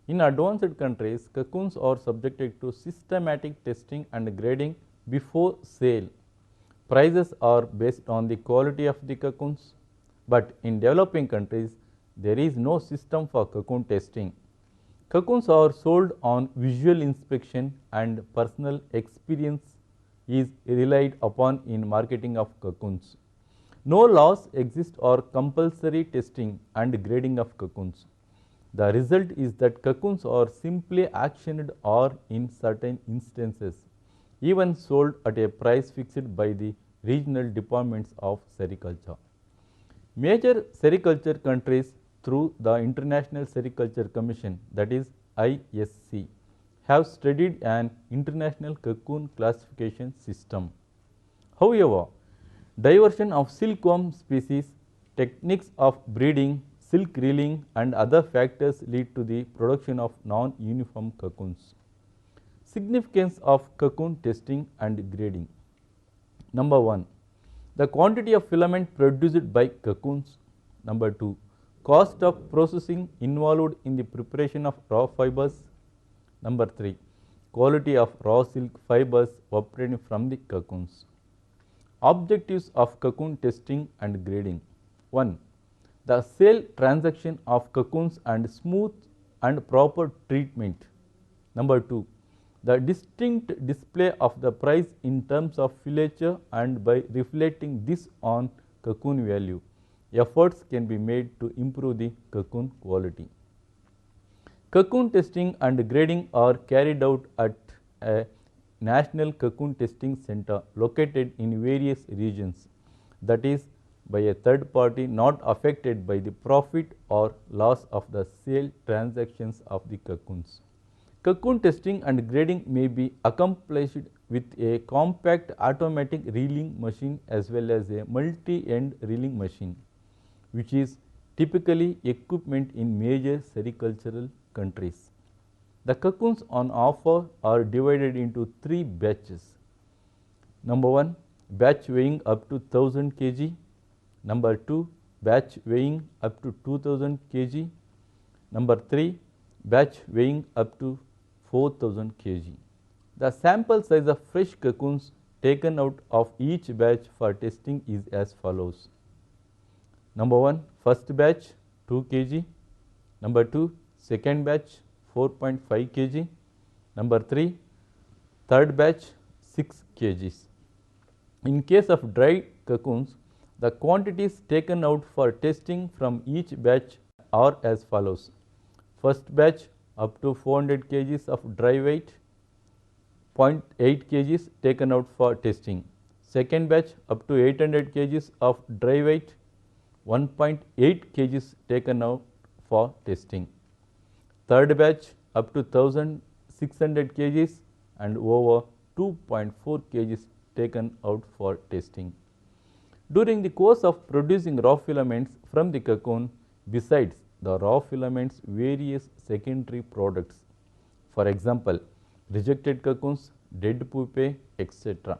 In advanced countries, cocoons are subjected to systematic testing and grading before sale. Prices are based on the quality of the cocoons, but in developing countries, there is no system for cocoon testing. Cocoons are sold on visual inspection and personal experience is relied upon in marketing of cocoons. No laws exist or compulsory testing and grading of cocoons. The result is that cocoons are simply auctioned or in certain instances even sold at a price fixed by the regional departments of sericulture. Major sericulture countries through the International Sericulture Commission, that is ISC, have studied an international cocoon classification system. However, diversion of silkworm species, techniques of breeding, silk reeling and other factors lead to the production of non-uniform cocoons. Significance of cocoon testing and grading. Number 1. The quantity of filament produced by cocoons. Number 2. Cost of processing involved in the preparation of raw fibers. Number 3. Quality of raw silk fibers obtained from the cocoons. Objectives of cocoon testing and grading. 1. The sale transaction of cocoons and smooth and proper treatment. Number 2. The distinct display of the price in terms of filature and by reflecting this on cocoon value. Efforts can be made to improve the cocoon quality. Cocoon testing and grading are carried out at a National Cocoon Testing Center located in various regions, that is, by a third party not affected by the profit or loss of the sale transactions of the cocoons. Cocoon testing and grading may be accomplished with a compact automatic reeling machine as well as a multi-end reeling machine, which is typically equipment in major sericultural countries. The cocoons on offer are divided into 3 batches. Number 1, batch weighing up to 1000 kg. Number 2, batch weighing up to 2000 kg. Number 3, batch weighing up to 4000 kg. The sample size of fresh cocoons taken out of each batch for testing is as follows. Number 1, first batch 2 kg. Number 2, second batch 4.5 kg. Number 3, third batch 6 kg. In case of dry cocoons, the quantities taken out for testing from each batch are as follows. First batch up to 400 kg of dry weight, 0.8 kg taken out for testing. Second batch up to 800 kg of dry weight, 1.8 kg taken out for testing. Third batch up to 1600 kg and over 2.4 kg taken out for testing. During the course of producing raw filaments from the cocoon, besides the raw filaments, various secondary products, for example, rejected cocoons, dead pupae, etc.,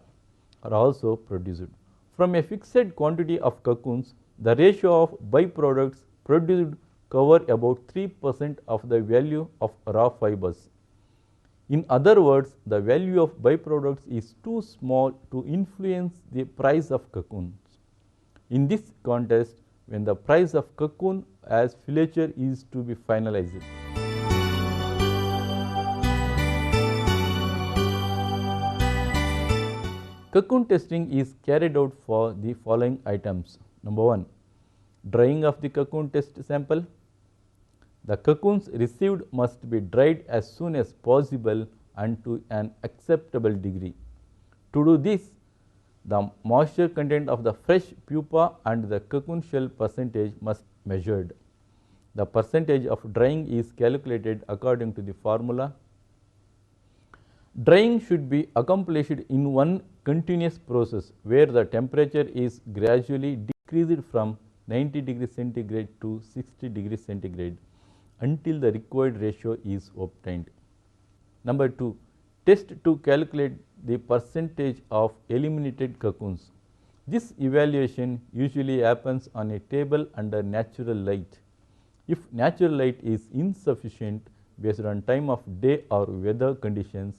are also produced. From a fixed quantity of cocoons, the ratio of byproducts produced cover about 3% of the value of raw fibers. In other words, the value of byproducts is too small to influence the price of cocoons. In this context, when the price of cocoon as filature is to be finalized. Cocoon testing is carried out for the following items. Number 1, drying of the cocoon test sample. The cocoons received must be dried as soon as possible and to an acceptable degree. To do this, the moisture content of the fresh pupa and the cocoon shell percentage must be measured. The percentage of drying is calculated according to the formula. Drying should be accomplished in one continuous process where the temperature is gradually decreased from 90 degrees centigrade to 60 degrees centigrade until the required ratio is obtained. Number 2, test to calculate the percentage of eliminated cocoons. This evaluation usually happens on a table under natural light. If natural light is insufficient, based on time of day or weather conditions.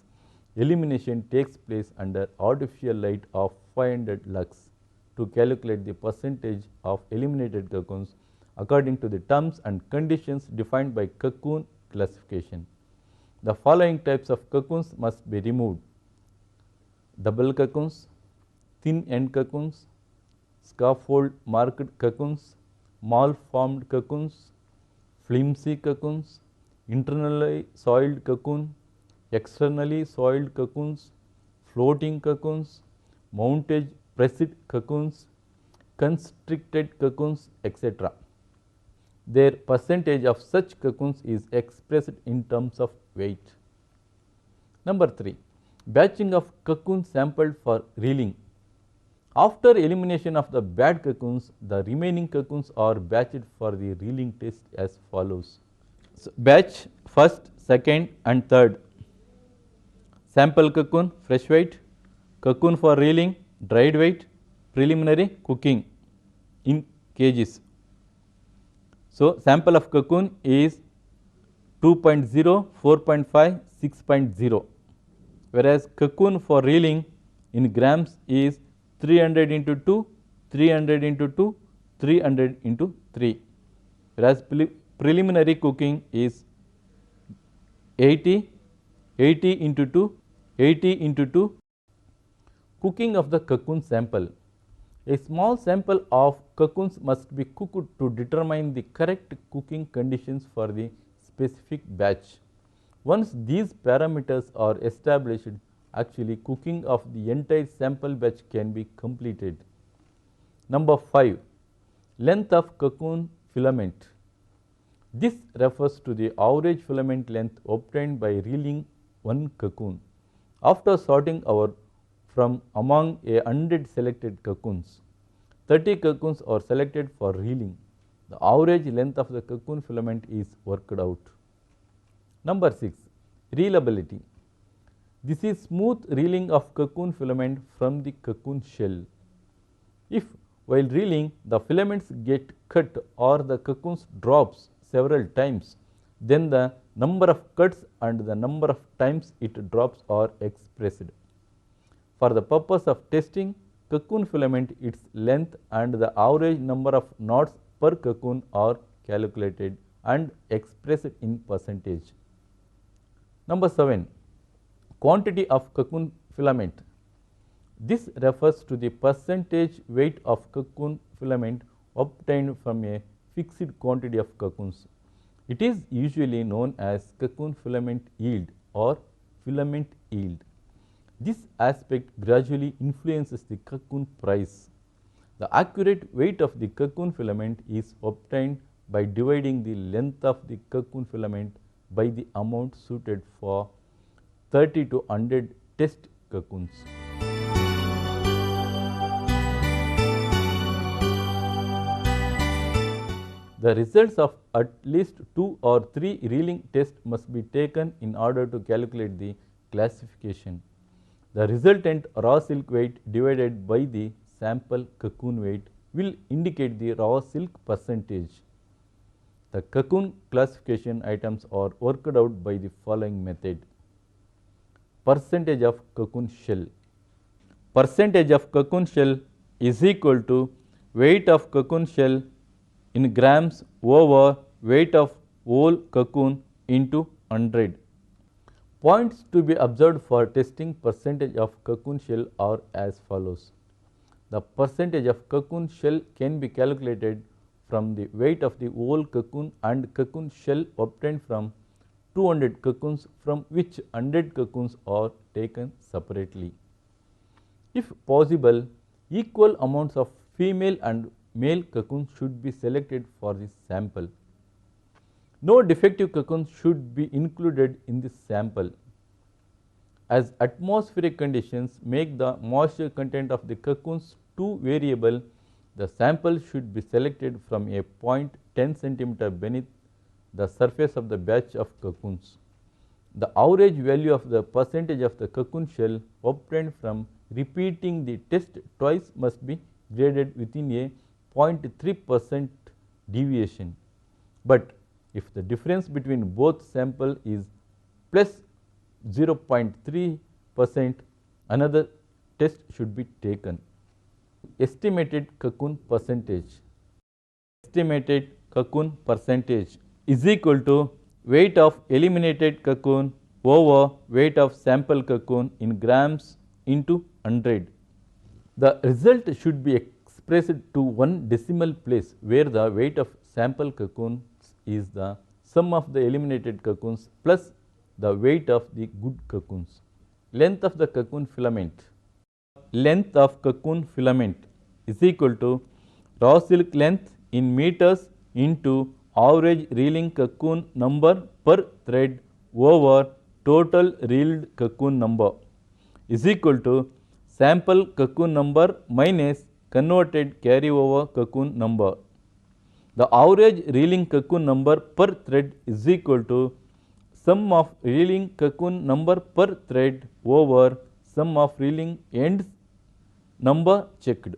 Elimination takes place under artificial light of 500 lux to calculate the percentage of eliminated cocoons according to the terms and conditions defined by cocoon classification. The following types of cocoons must be removed: double cocoons, thin end cocoons, scaffold marked cocoons, malformed cocoons, flimsy cocoons, internally soiled cocoon, externally soiled cocoons, floating cocoons, mounted pressed cocoons, constricted cocoons, etc. Their percentage of such cocoons is expressed in terms of weight. Number 3. Batching of cocoon sampled for reeling. After elimination of the bad cocoons, the remaining cocoons are batched for the reeling test as follows. So, batch first, second and third. Sample cocoon, fresh weight, cocoon for reeling, dried weight, preliminary cooking in kgs. So, sample of cocoon is 2.0, 4.5, 6.0, whereas cocoon for reeling in grams is 300 into 2, 300 into 2, 300 into 3, whereas preliminary cooking is 80, 80 into 2, 80 into 2. Cooking of the cocoon sample. A small sample of cocoons must be cooked to determine the correct cooking conditions for the specific batch. Once these parameters are established, actually cooking of the entire sample batch can be completed. Number 5. Length of cocoon filament. This refers to the average filament length obtained by reeling one cocoon. After sorting from among 100 selected cocoons, 30 cocoons are selected for reeling. The average length of the cocoon filament is worked out. Number 6. Reelability. This is smooth reeling of cocoon filament from the cocoon shell. If while reeling the filaments get cut or the cocoons drops several times, then the number of cuts and the number of times it drops are expressed. For the purpose of testing cocoon filament, its length and the average number of knots per cocoon are calculated and expressed in percentage. Number 7. Quantity of cocoon filament. This refers to the percentage weight of cocoon filament obtained from a fixed quantity of cocoons. It is usually known as cocoon filament yield or filament yield. This aspect gradually influences the cocoon price. The accurate weight of the cocoon filament is obtained by dividing the length of the cocoon filament by the amount suited for 30 to 100 test cocoons. The results of at least 2 or 3 reeling tests must be taken in order to calculate the classification. The resultant raw silk weight divided by the sample cocoon weight will indicate the raw silk percentage. The cocoon classification items are worked out by the following method. Percentage of cocoon shell. Percentage of cocoon shell is equal to weight of cocoon shell in grams over weight of whole cocoon into 100. Points to be observed for testing percentage of cocoon shell are as follows. The percentage of cocoon shell can be calculated from the weight of the whole cocoon and cocoon shell obtained from 200 cocoons, from which 100 cocoons are taken separately. If possible, equal amounts of female and male cocoons should be selected for this sample. No defective cocoons should be included in this sample. As atmospheric conditions make the moisture content of the cocoons too variable, the sample should be selected from a point 10 cm beneath the surface of the batch of cocoons. The average value of the percentage of the cocoon shell obtained from repeating the test twice must be graded within a 0.3% deviation, but If the difference between both sample is plus 0.3%, another test should be taken. Estimated cocoon percentage. Estimated cocoon percentage is equal to weight of eliminated cocoon over weight of sample cocoon in grams into 100. The result should be expressed to one decimal place where the weight of sample cocoons is the sum of the eliminated cocoons plus the weight of the good cocoons. Length of the cocoon filament. Length of cocoon filament is equal to raw silk length in meters into average reeling cocoon number per thread over total reeled cocoon number is equal to sample cocoon number minus converted carryover cocoon number. The average reeling cocoon number per thread is equal to sum of reeling cocoon number per thread over sum of reeling ends number checked.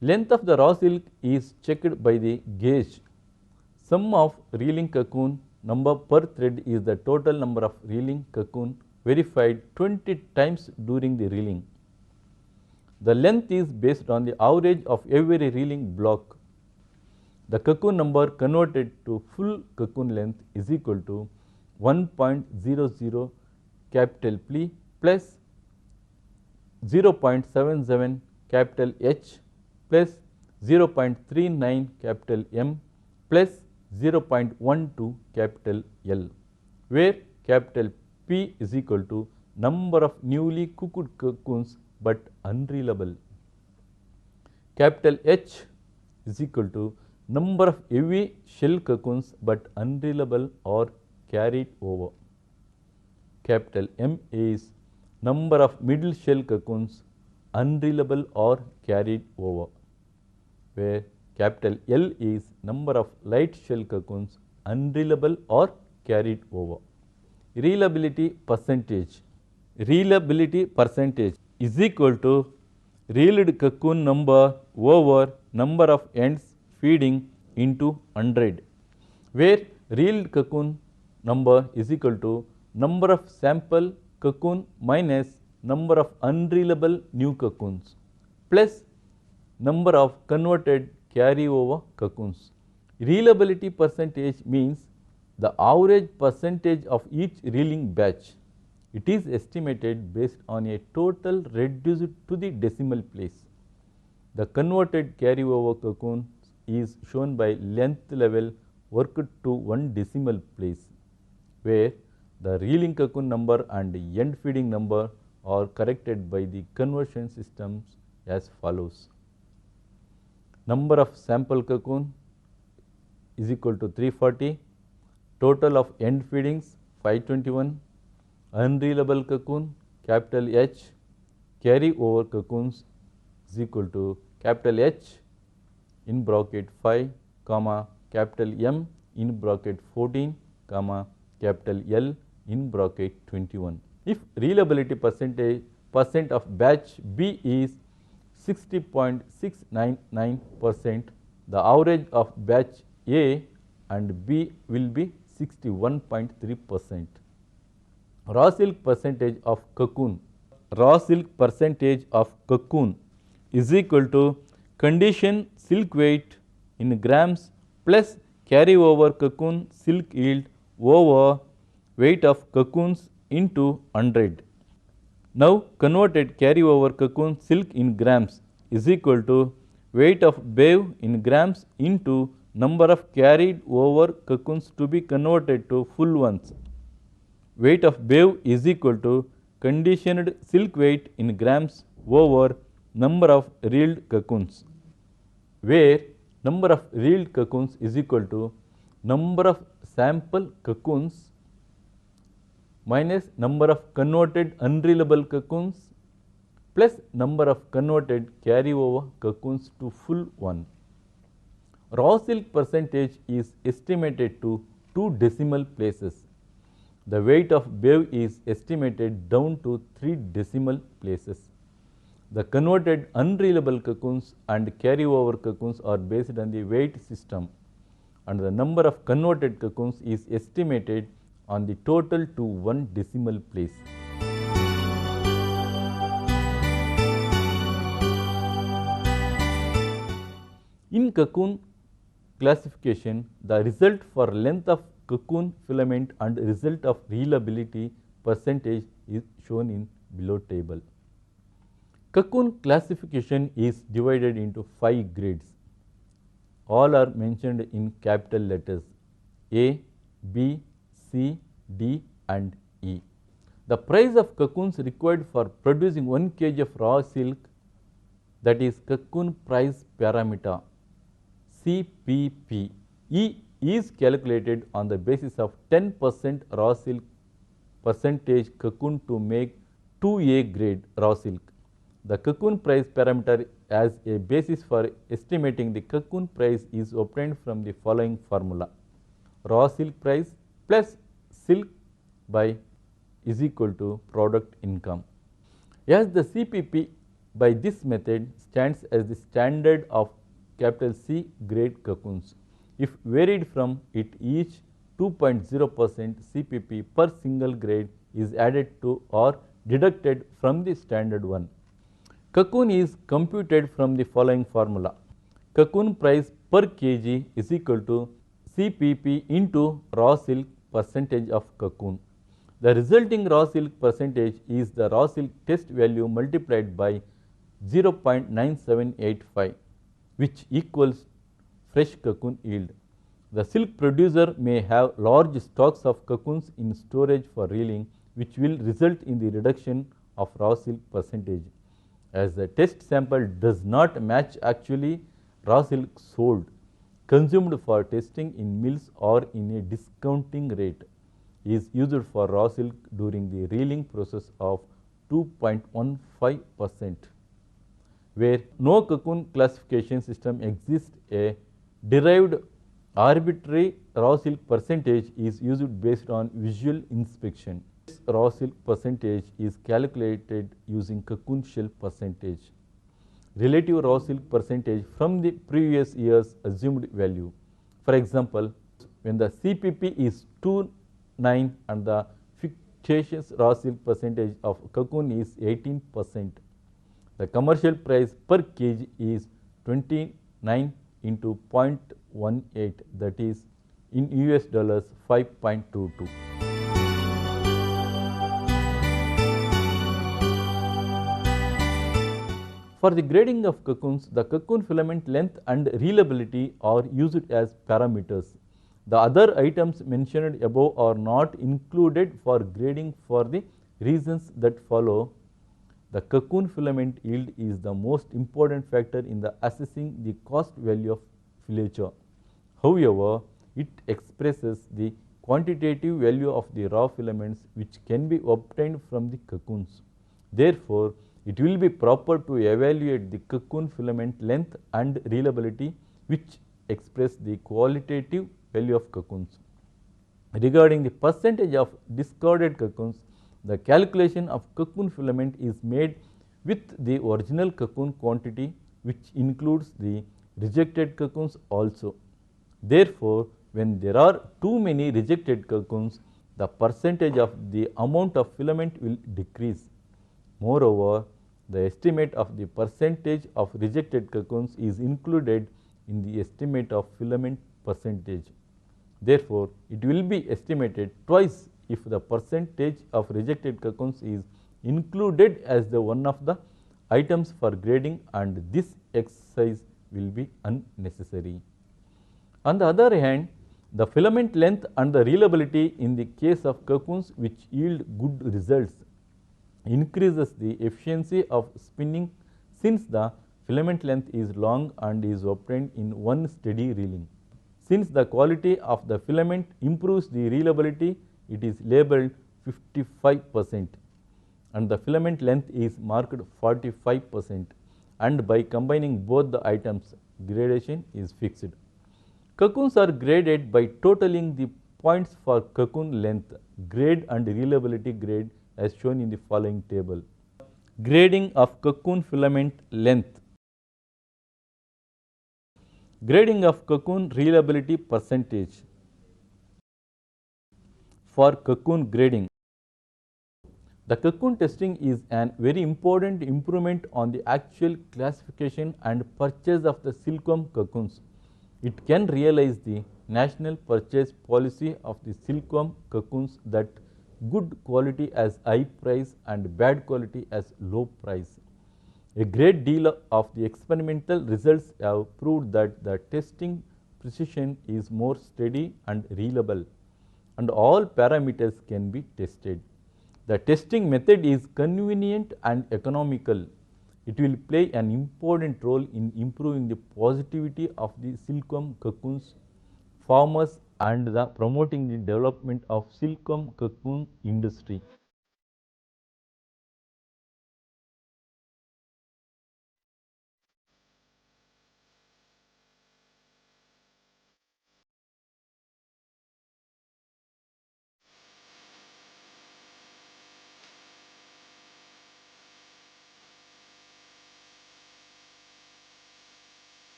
Length of the raw silk is checked by the gauge. Sum of reeling cocoon number per thread is the total number of reeling cocoon verified 20 times during the reeling. The length is based on the average of every reeling block. The cocoon number converted to full cocoon length is equal to 1.00 capital P plus 0.77 capital H plus 0.39 capital M plus 0.12 capital L, where capital P is equal to number of newly cooked cocoons but unreelable. Capital H is equal to number of heavy shell cocoons but unreelable or carried over. Capital M is number of middle shell cocoons unreelable or carried over, where capital L is number of light shell cocoons unreelable or carried over. Reelability percentage. Reelability percentage is equal to reeled cocoon number over number of ends feeding into 100, where reeled cocoon number is equal to number of sample cocoon minus number of unreelable new cocoons plus number of converted carryover cocoons. Reelability percentage means the average percentage of each reeling batch. It is estimated based on a total reduced to the decimal place. The converted carryover cocoon is shown by length level worked to one decimal place, where the reeling cocoon number and end feeding number are corrected by the conversion systems as follows. Number of sample cocoon is equal to 340, total of end feedings 521, unreelable cocoon capital H, carry over cocoons is equal to capital H in bracket 5, comma capital M in bracket 14, comma capital L in bracket 21. If reelability percent of batch B is 60.699%, the average of batch A and B will be 61.3%. Raw silk percentage of cocoon. Raw silk percentage of cocoon is equal to condition silk weight in grams plus carryover cocoon silk yield over weight of cocoons into 100. Now converted carryover cocoon silk in grams is equal to weight of bev in grams into number of carried over cocoons to be converted to full ones. Weight of bev is equal to conditioned silk weight in grams over number of reeled cocoons, where number of reeled cocoons is equal to number of sample cocoons minus number of converted unreelable cocoons plus number of converted carryover cocoons to full one. Raw silk percentage is estimated to 2 decimal places. The weight of bev is estimated down to 3 decimal places. The converted unreelable cocoons and carryover cocoons are based on the weight system. and the number of converted cocoons is estimated on the total to one decimal place. In cocoon classification, the result for length of cocoon filament and result of reliability percentage is shown in below table. Cocoon classification is divided into 5 grades. All are mentioned in capital letters A, B, C, D and E. The price of cocoons required for producing 1 kg of raw silk, that is cocoon price parameter CPP, E is calculated on the basis of 10% raw silk percentage cocoon to make 2A grade raw silk. The cocoon price parameter as a basis for estimating the cocoon price is obtained from the following formula: raw silk price plus silk by is equal to product income. As the CPP by this method stands as the standard of capital C grade cocoons. If varied from it, each 2.0% CPP per single grade is added to or deducted from the standard one. Cocoon is computed from the following formula: cocoon price per kg is equal to CPP into raw silk percentage of cocoon. The resulting raw silk percentage is the raw silk test value multiplied by 0.9785, which equals fresh cocoon yield. The silk producer may have large stocks of cocoons in storage for reeling, which will result in the reduction of raw silk percentage. As the test sample does not match actually raw silk sold, consumed for testing in mills or in a discounting rate, is used for raw silk during the reeling process of 2.15%. Where no cocoon classification system exists, a derived arbitrary raw silk percentage is used based on visual inspection. This raw silk percentage is calculated using cocoon shell percentage, relative raw silk percentage from the previous year's assumed value. For example, when the CPP is 2.9 and the fictitious raw silk percentage of cocoon is 18%, the commercial price per kg is 29 into 0.18, that is in US dollars 5.22. For the grading of cocoons, the cocoon filament length and reelability are used as parameters. The other items mentioned above are not included for grading for the reasons that follow. The cocoon filament yield is the most important factor in the assessing the cost value of filature. However, it expresses the quantitative value of the raw filaments which can be obtained from the cocoons. Therefore, it will be proper to evaluate the cocoon filament length and reelability, which express the qualitative value of cocoons. Regarding the percentage of discarded cocoons, the calculation of cocoon filament is made with the original cocoon quantity, which includes the rejected cocoons also. Therefore, when there are too many rejected cocoons, the percentage of the amount of filament will decrease. Moreover, the estimate of the percentage of rejected cocoons is included in the estimate of filament percentage. Therefore, it will be estimated twice if the percentage of rejected cocoons is included as the one of the items for grading, and this exercise will be unnecessary. On the other hand, the filament length and the reelability in the case of cocoons which yield good results increases the efficiency of spinning, since the filament length is long and is obtained in one steady reeling. Since the quality of the filament improves the reelability, it is labeled 55% and the filament length is marked 45%, and by combining both the items, gradation is fixed. Cocoons are graded by totaling the points for cocoon length, grade and reelability grade as shown in the following table. Grading of cocoon filament length. Grading of cocoon reliability percentage. For cocoon grading, the cocoon testing is a very important improvement on the actual classification and purchase of the silkworm cocoons. It can realize the national purchase policy of the silkworm cocoons that good quality as high price and bad quality as low price. A great deal of the experimental results have proved that the testing precision is more steady and reliable, and all parameters can be tested. The testing method is convenient and economical. It will play an important role in improving the positivity of the silkworm cocoons farmers and the promoting the development of silkworm cocoon industry.